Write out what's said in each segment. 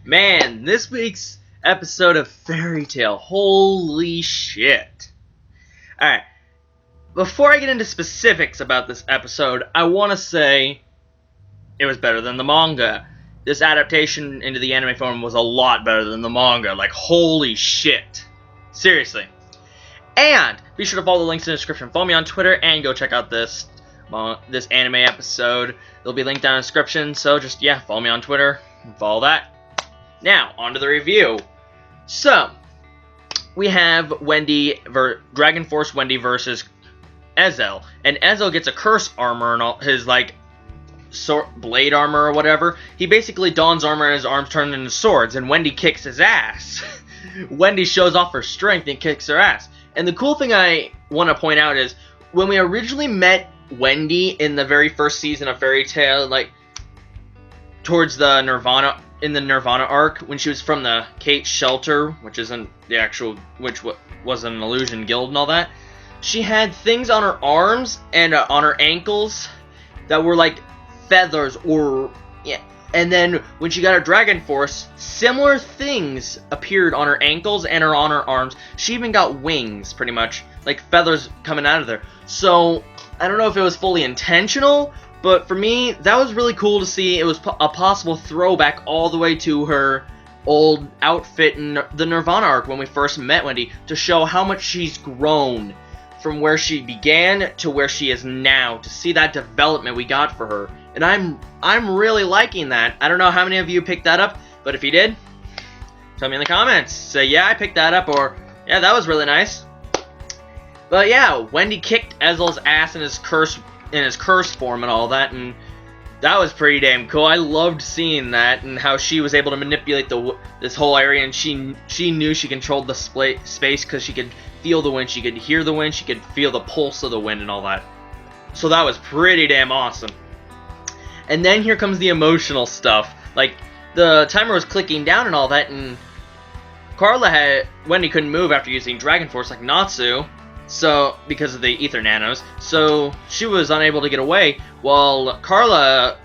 Man, this week's episode of Fairy Tail, holy shit. Alright, before I get into specifics about this episode, I want to say it was better than the manga. This adaptation into the anime form was a lot better than the manga, like holy shit. Seriously. And be sure to follow the links in the description. Follow me on Twitter and go check out this anime episode. It'll be linked down in the description, so just, follow me on Twitter and follow that. Now, on to the review. So, we have Dragon Force Wendy versus Ezel. And Ezel gets a curse armor and all his, blade armor or whatever. He basically dons armor and his arms turn into swords, and Wendy kicks his ass. Wendy shows off her strength and kicks her ass. And the cool thing I want to point out is, when we originally met Wendy in the very first season of Fairy Tail, towards the Nirvana arc, when she was from the Kate Shelter, which isn't the actual, which was an illusion guild and all that, she had things on her arms and on her ankles that were like feathers and then when she got her Dragon Force, similar things appeared on her ankles and on her arms. She even got wings, pretty much, like feathers coming out of there. So I don't know if it was fully intentional, but for me, that was really cool to see. It was a possible throwback all the way to her old outfit in the Nirvana arc when we first met Wendy, to show how much she's grown from where she began to where she is now, to see that development we got for her. And I'm really liking that. I don't know how many of you picked that up, but if you did, tell me in the comments. Say, yeah, I picked that up, or, yeah, that was really nice. But yeah, Wendy kicked Ezel's ass in his curse form and all that, and that was pretty damn cool. I loved seeing that, and how she was able to manipulate this whole area, and she knew she controlled the space because she could feel the wind, she could hear the wind, she could feel the pulse of the wind and all that. So that was pretty damn awesome. And then here comes the emotional stuff. The timer was clicking down and all that, and Wendy couldn't move after using Dragon Force like Natsu, so because of the ether nanos, so she was unable to get away, while Carla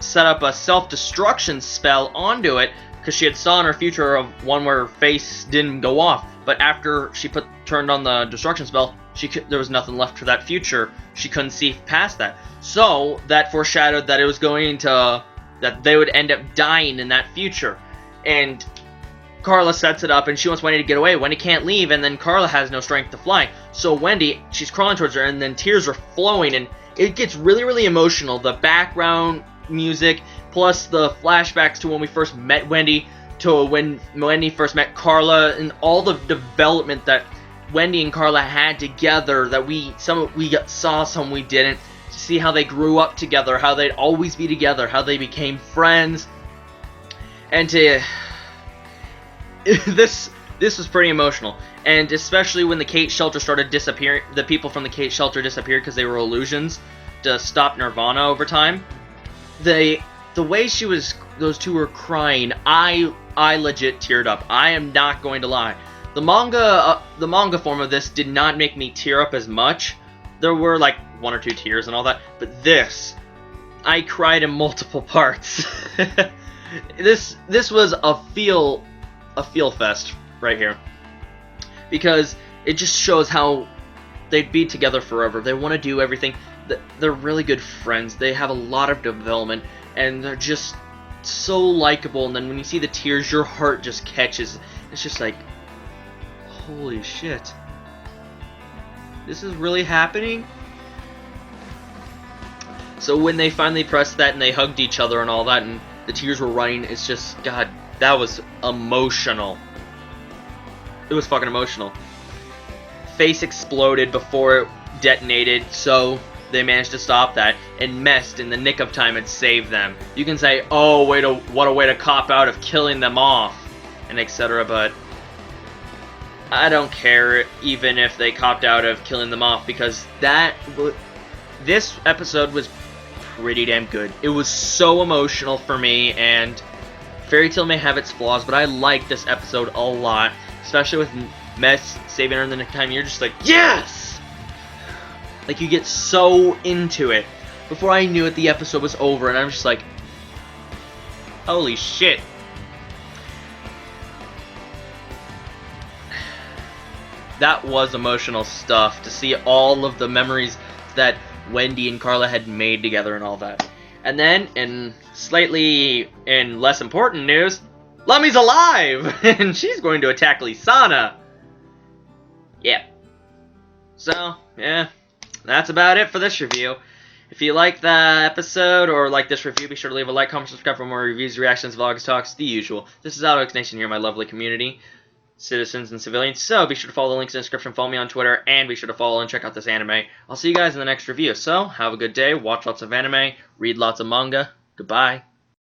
set up a self-destruction spell onto it, because she had saw in her future of one where her face didn't go off, but after she turned on the destruction spell, there was nothing left for that future. She couldn't see past that. So that foreshadowed that it was that they would end up dying in that future. And Carla sets it up, and she wants Wendy to get away. Wendy can't leave, and then Carla has no strength to fly. So Wendy, she's crawling towards her, and then tears are flowing, and it gets really, really emotional. The background music, plus the flashbacks to when we first met Wendy, to when Wendy first met Carla, and all the development that Wendy and Carla had together, that some we saw, some we didn't, to see how they grew up together, how they'd always be together, how they became friends, and this was pretty emotional. And especially when the Kate Shelter started disappearing, the people from the Kate Shelter disappeared because they were illusions to stop Nirvana over time. The way those two were crying, I legit teared up. I am not going to lie. The manga form of this did not make me tear up as much. There were one or two tears and all that, but this, I cried in multiple parts. This was a feel fest right here, because it just shows how they'd be together forever. They want to do everything. They're really good friends. They have a lot of development, and they're just so likable. And then when you see the tears, your heart just catches. It's just like, holy shit, this is really happening? So when they finally pressed that and they hugged each other and all that, and the tears were running, it's just, God, that was emotional. It was fucking emotional. Face exploded before it detonated, so they managed to stop that, and Mest, in the nick of time, had saved them. You can say, oh, what a way to cop out of killing them off, and etc., but I don't care even if they copped out of killing them off, because this episode was pretty damn good. It was so emotional for me, and Fairy Tail may have its flaws, but I like this episode a lot, especially with Mest saving her in the nick of time. You're just like, yes! You get so into it. Before I knew it, the episode was over, and I'm just like, holy shit. that was emotional stuff to see all of the memories that Wendy and Carla had made together and all that. And then, in less important news, Lummy's alive! And she's going to attack Lisana. Yeah. So, yeah, that's about it for this review. If you like that episode or like this review, be sure to leave a like, comment, subscribe for more reviews, reactions, vlogs, talks, the usual. This is Alex Nation here, my lovely community, citizens and civilians. So be sure to follow the links in the description, follow me on Twitter, and be sure to follow and check out this anime. I'll see you guys in the next review. So, have a good day, watch lots of anime, read lots of manga. Goodbye.